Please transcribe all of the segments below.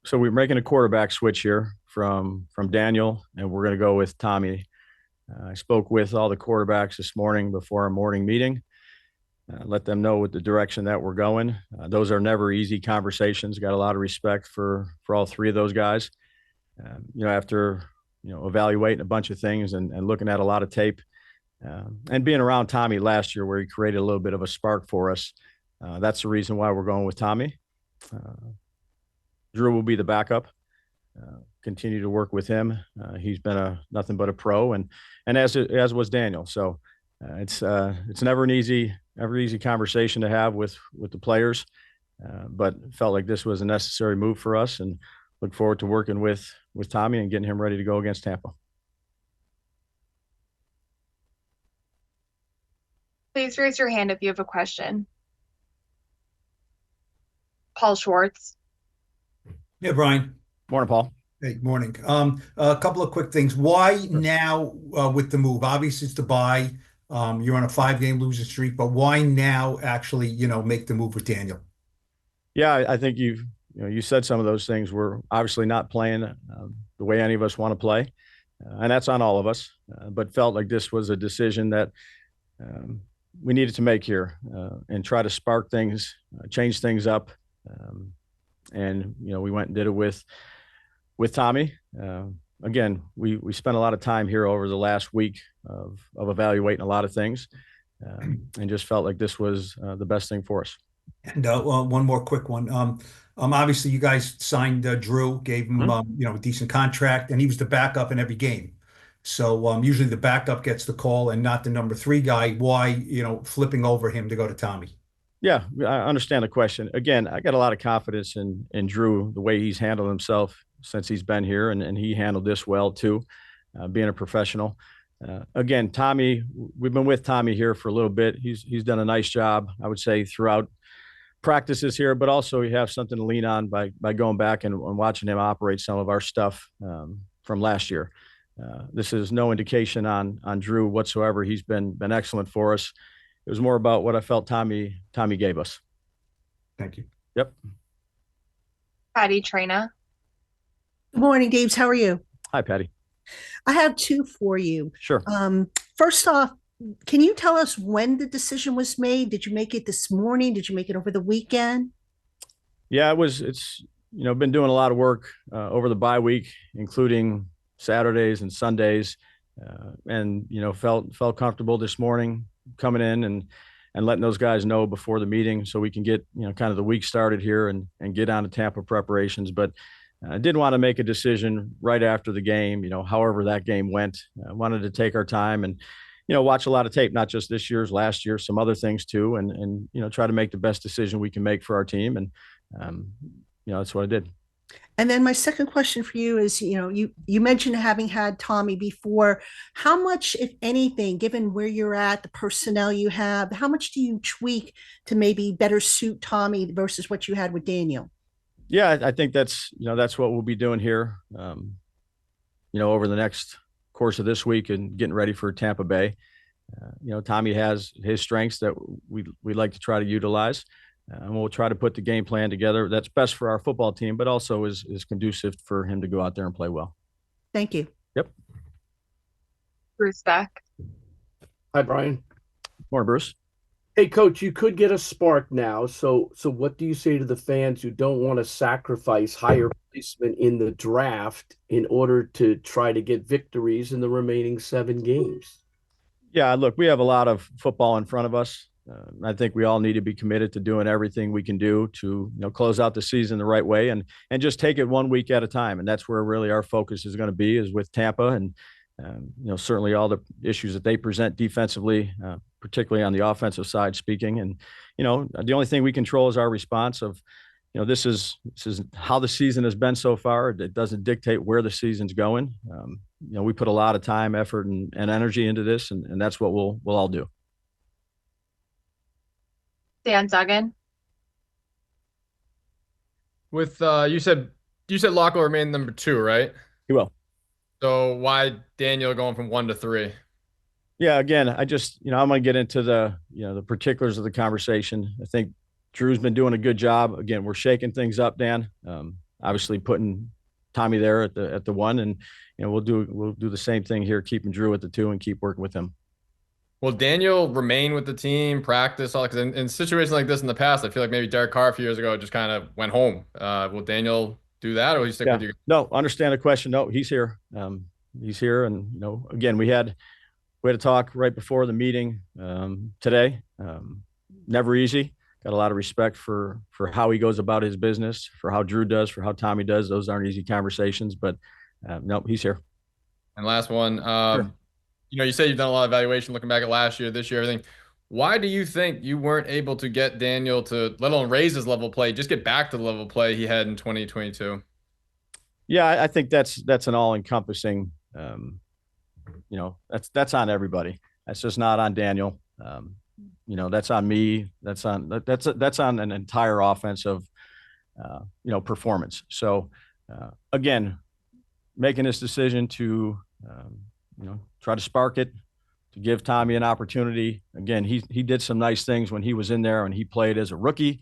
So we're making a quarterback switch here from Daniel, and we're going to go with Tommy. I spoke with all the quarterbacks this morning before our morning meeting. Let them know what the direction that we're going. Those are never easy conversations. Got a lot of respect for all three of those guys. After evaluating a bunch of things and looking at a lot of tape, and being around Tommy last year, where he created a little bit of a spark for us, that's the reason why we're going with Tommy. Drew will be the backup. Continue to work with him. He's been nothing but a pro, and as was Daniel. So it's never an easy conversation to have with the players, but felt like this was a necessary move for us, and look forward to working with Tommy and getting him ready to go against Tampa. Please raise your hand if you have a question. Paul Schwartz. Yeah, Brian. Morning, Paul. Hey, morning. A couple of quick things. Why now with the move? Obviously, it's to buy. You're on a 5-game losing streak, but why now actually, make the move with Daniel? Yeah, I think you said some of those things. We're obviously not playing the way any of us want to play, and that's on all of us, but felt like this was a decision that we needed to make here and try to spark things, change things up. And we went and did it with Tommy. Again, we spent a lot of time here over the last week of evaluating a lot of things, and just felt like this was the best thing for us. And one more quick one. Obviously, you guys signed Drew, gave him a decent contract, and he was the backup in every game. So usually the backup gets the call and not the number 3 guy. Why flipping over him to go to Tommy? Yeah, I understand the question. Again, I got a lot of confidence in Drew, the way he's handled himself since he's been here, and he handled this well too, being a professional. Again, Tommy, we've been with Tommy here for a little bit. He's done a nice job, I would say, throughout practices here, but also you have something to lean on by going back and watching him operate some of our stuff from last year. This is no indication on Drew whatsoever. He's been excellent for us. It was more about what I felt Tommy gave us. Thank you. Yep. Patty Traina. Good morning, Daves. How are you? Hi, Patty. I have 2 for you. Sure. First off, can you tell us when the decision was made? Did you make it this morning? Did you make it over the weekend? Yeah, it's been doing a lot of work over the bye week, including Saturdays and Sundays, and felt comfortable this morning coming in and letting those guys know before the meeting so we can get kind of the week started here and get on to Tampa preparations. But I didn't want to make a decision right after the game, however that game went. I wanted to take our time and watch a lot of tape, not just this year's, last year, some other things too, and try to make the best decision we can make for our team. And that's what I did. And then my second question for you is, you mentioned having had Tommy before. How much, if anything, given where you're at, the personnel you have, how much do you tweak to maybe better suit Tommy versus what you had with Daniel? Yeah, I think that's what we'll be doing here, over the next course of this week and getting ready for Tampa Bay. Tommy has his strengths that we like to try to utilize. And we'll try to put the game plan together that's best for our football team, but also is conducive for him to go out there and play well. Thank you. Yep. Bruce Beck. Hi, Brian. Morning, Bruce. Hey, Coach, you could get a spark now. So what do you say to the fans who don't want to sacrifice higher placement in the draft in order to try to get victories in the remaining 7 games? Yeah, look, we have a lot of football in front of us. I think we all need to be committed to doing everything we can do to close out the season the right way and just take it 1 week at a time. And that's where really our focus is going to be, is with Tampa and certainly all the issues that they present defensively, particularly on the offensive side speaking. And the only thing we control is our response of this is how the season has been so far. It doesn't dictate where the season's going. We put a lot of time, effort, and energy into this, and that's what we'll all do. Dan Duggan. With you said Locke will remain number 2, right? He will. So why Daniel going from 1 to 3? Yeah, again, I just I'm going to get into the particulars of the conversation. I think Drew's been doing a good job. Again, we're shaking things up, Dan. obviously putting Tommy there at the one, and we'll do the same thing here, keeping Drew at the two and keep working with him. Will Daniel remain with the team, practice all? Because in situations like this in the past, I feel like maybe Derek Carr a few years ago just kind of went home. Will Daniel do that, or will he stick with you? No, understand the question. No, he's here. He's here, and again, we had a talk right before the meeting today. Never easy. Got a lot of respect for how he goes about his business, for how Drew does, for how Tommy does. Those aren't easy conversations, but no, he's here. And last one, Sure. You say you've done a lot of evaluation, looking back at last year, this year, everything. Why do you think you weren't able to get Daniel to, let alone raise his level of play, just get back to the level of play he had in 2022? Yeah, I think that's an all-encompassing. That's on everybody. That's just not on Daniel. That's on me. That's on an entire offensive, performance. So, again, making this decision to, try to spark it, to give Tommy an opportunity. Again, he did some nice things when he was in there and he played as a rookie,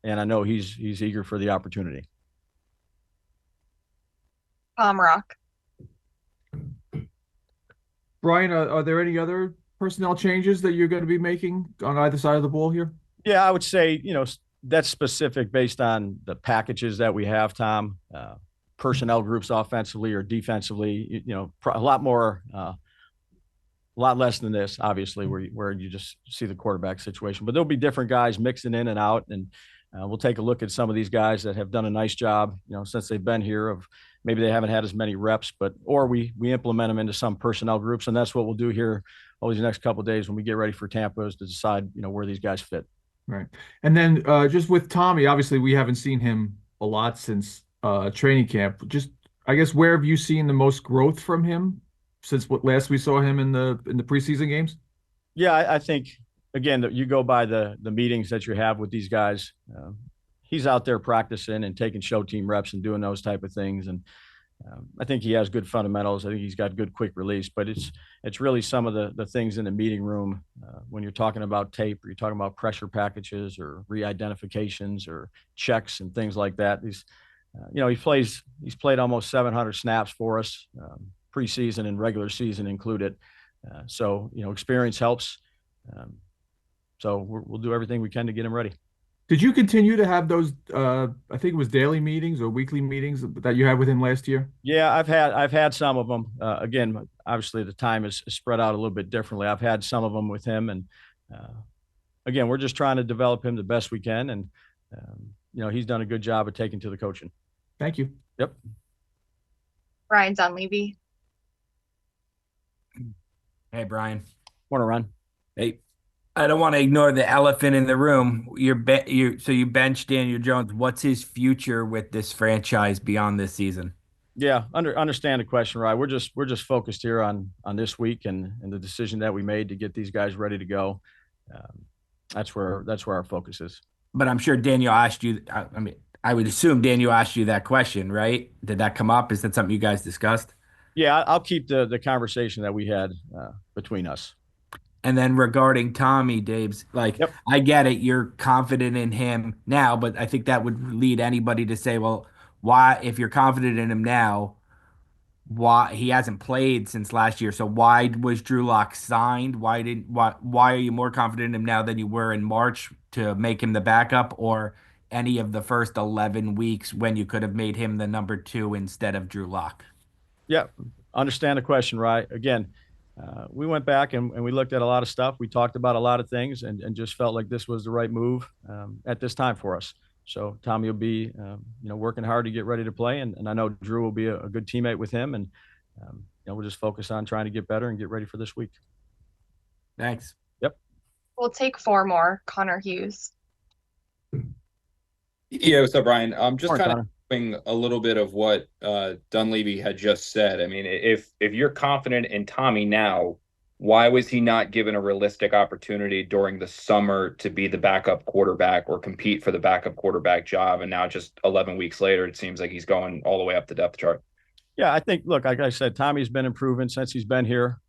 and I know he's eager for the opportunity. Tom Rock. Brian, are there any other personnel changes that you're going to be making on either side of the ball here? Yeah, I would say, that's specific based on the packages that we have, Tom. Personnel groups offensively or defensively, a lot more, a lot less than this, obviously, where you just see the quarterback situation. But there'll be different guys mixing in and out, and we'll take a look at some of these guys that have done a nice job, since they've been here. Of maybe they haven't had as many reps, or we implement them into some personnel groups, and that's what we'll do here over the next couple of days when we get ready for Tampa, is to decide where these guys fit. Right. And then just with Tommy, obviously we haven't seen him a lot since training camp. Just, I guess, where have you seen the most growth from him since what last we saw him in the preseason games? Yeah, I think, again, that you go by the meetings that you have with these guys. He's out there practicing and taking show team reps and doing those type of things. And I think he has good fundamentals. I think he's got good quick release, but it's really some of the things in the meeting room when you're talking about tape, or you're talking about pressure packages or re-identifications or checks and things like that. He's played almost 700 snaps for us, preseason and regular season included. So experience helps. So we'll do everything we can to get him ready. Did you continue to have those, I think it was daily meetings or weekly meetings that you had with him last year? Yeah, I've had some of them. Again, obviously the time is spread out a little bit differently. I've had some of them with him, and again, we're just trying to develop him the best we can. And he's done a good job of taking to the coaching. Thank you. Yep. Ryan Dunleavy. Hey, Brian. Want to run? Hey, I don't want to ignore the elephant in the room. So you benched Daniel Jones. What's his future with this franchise beyond this season? Yeah, understand the question, right? We're just focused here on this week and the decision that we made to get these guys ready to go. That's where our focus is. But I'm sure Daniel asked you. I would assume Daniel asked you that question, right? Did that come up? Is that something you guys discussed? Yeah, I'll keep the conversation that we had between us. And then regarding Tommy, Dave's, Yep. I get it. You're confident in him now, but I think that would lead anybody to say, well, why, if you're confident in him now, why he hasn't played since last year? So why was Drew Lock signed? Why are you more confident in him now than you were in March to make him the backup, or any of the first 11 weeks when you could have made him the number 2 instead of Drew Lock? Yeah, understand the question, right? Again, we went back and we looked at a lot of stuff. We talked about a lot of things and just felt like this was the right move at this time for us. So Tommy will be, working hard to get ready to play. And I know Drew will be a good teammate with him. And, we'll just focus on trying to get better and get ready for this week. Thanks. Yep. We'll take 4 more. Connor Hughes. Yeah, what's up, Brian? Just Morning, kind Connor. of doing a little bit of what Dunleavy had just said. I mean, if you're confident in Tommy now, why was he not given a realistic opportunity during the summer to be the backup quarterback or compete for the backup quarterback job? And now just 11 weeks later, it seems like he's going all the way up the depth chart. Yeah, I think, look, like I said, Tommy's been improving since he's been here.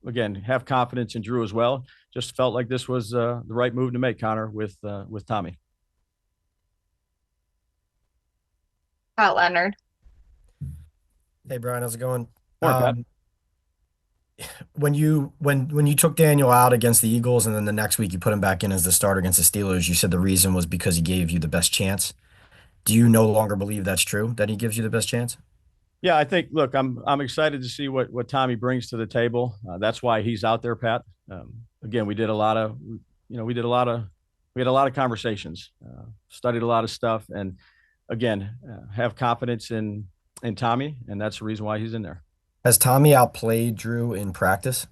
Again, have confidence in Drew as well. Just felt like this was the right move to make, Connor, with Tommy. Pat Leonard. Hey Brian, how's it going? Morning, Pat. When you took Daniel out against the Eagles and then the next week you put him back in as the starter against the Steelers, you said the reason was because he gave you the best chance. Do you no longer believe that's true, that he gives you the best chance? Yeah, I think. Look, I'm excited to see what Tommy brings to the table. That's why he's out there, Pat. Again, we had a lot of conversations, studied a lot of stuff, and again, have confidence in Tommy, and that's the reason why he's in there. Has Tommy outplayed Drew in practice?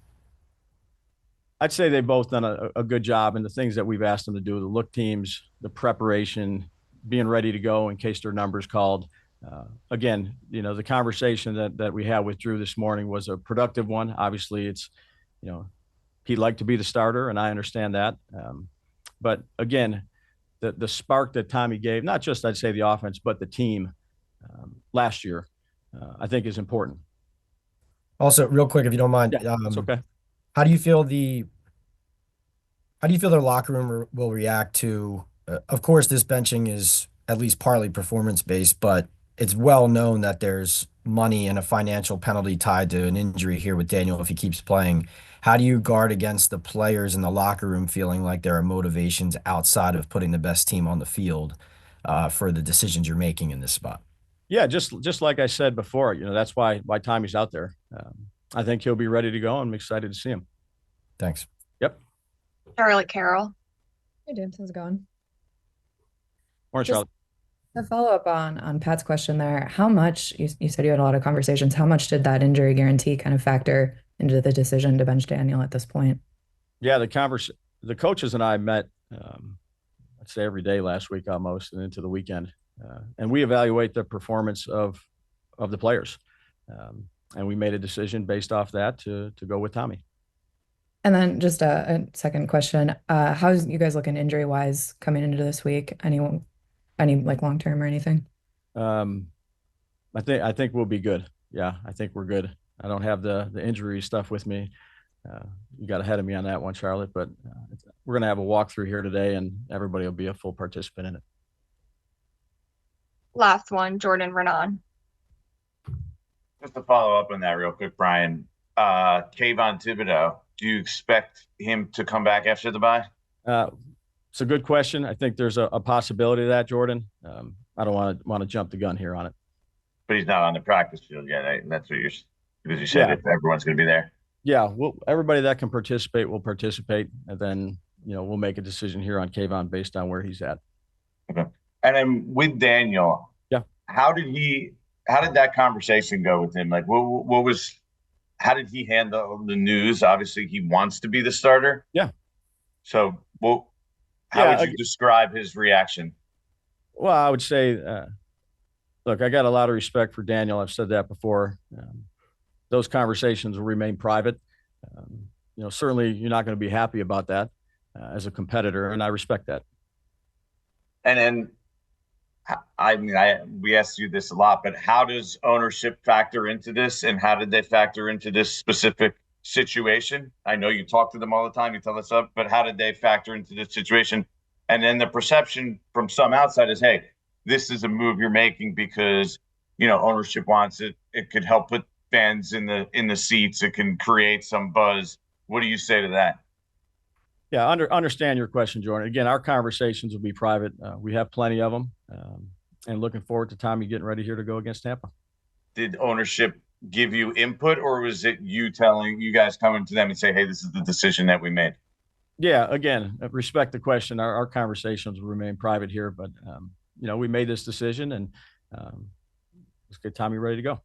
I'd say they've both done a good job in the things that we've asked them to do: the look teams, the preparation, being ready to go in case their number's called. Again, the conversation that we had with Drew this morning was a productive one. Obviously, it's, he'd like to be the starter, and I understand that. But again, the spark that Tommy gave, not just, I'd say, the offense, but the team last year, I think is important. Also, real quick, if you don't mind, Yeah, it's okay. How do you feel their locker room will react to? Of course, this benching is at least partly performance based, but it's well known that there's money and a financial penalty tied to an injury here with Daniel if he keeps playing. How do you guard against the players in the locker room feeling like there are motivations outside of putting the best team on the field for the decisions you're making in this spot? Yeah, just like I said before, that's why Tommy's out there. I think he'll be ready to go. I'm excited to see him. Thanks. Yep. Charlotte Carroll. Hey, James, how's it going? Morning, Just Charlotte. a follow-up on Pat's question there. How much, you said you had a lot of conversations, how much did that injury guarantee kind of factor into the decision to bench Daniel at this point? Yeah, the coaches and I met, I'd say every day last week almost, and into the weekend. And we evaluate the performance of the players. And we made a decision based off that to go with Tommy. And then just a second question. How's you guys looking injury-wise coming into this week? Any like long-term or anything? I think we'll be good. Yeah, I think we're good. I don't have the injury stuff with me. You got ahead of me on that one, Charlotte, but we're going to have a walkthrough here today and everybody will be a full participant in it. Last one, Jordan Renan. Just to follow up on that real quick, Brian, Kayvon Thibodeau, do you expect him to come back after the bye? It's a good question. I think there's a possibility of that, Jordan. I don't want to jump the gun here on it. But he's not on the practice field yet. Right? That's what because you said if everyone's going to be there. Yeah, well, everybody that can participate will participate, and then we'll make a decision here on Kayvon based on where he's at. Okay. And then with Daniel, how did that conversation go with him? Like, how did he handle the news? Obviously, he wants to be the starter. Yeah. So, how would you describe his reaction? Well, I would say, look, I got a lot of respect for Daniel. I've said that before. Those conversations will remain private. Certainly you're not going to be happy about that as a competitor, and I respect that. And then, we asked you this a lot, but how does ownership factor into this, and how did they factor into this specific situation? I know you talk to them all the time, you tell us up, but how did they factor into this situation? And then the perception from some outside is, hey, this is a move you're making because ownership wants it. It could help put fans in the seats. It can create some buzz. What do you say to that? Yeah, understand your question, Jordan. Again, our conversations will be private. We have plenty of them, and looking forward to Tommy getting ready here to go against Tampa. Did ownership give you input, or was it you guys coming to them and say, hey, this is the decision that we made? Yeah, again, respect the question. Our conversations will remain private here, but we made this decision, and let's get Tommy ready to go.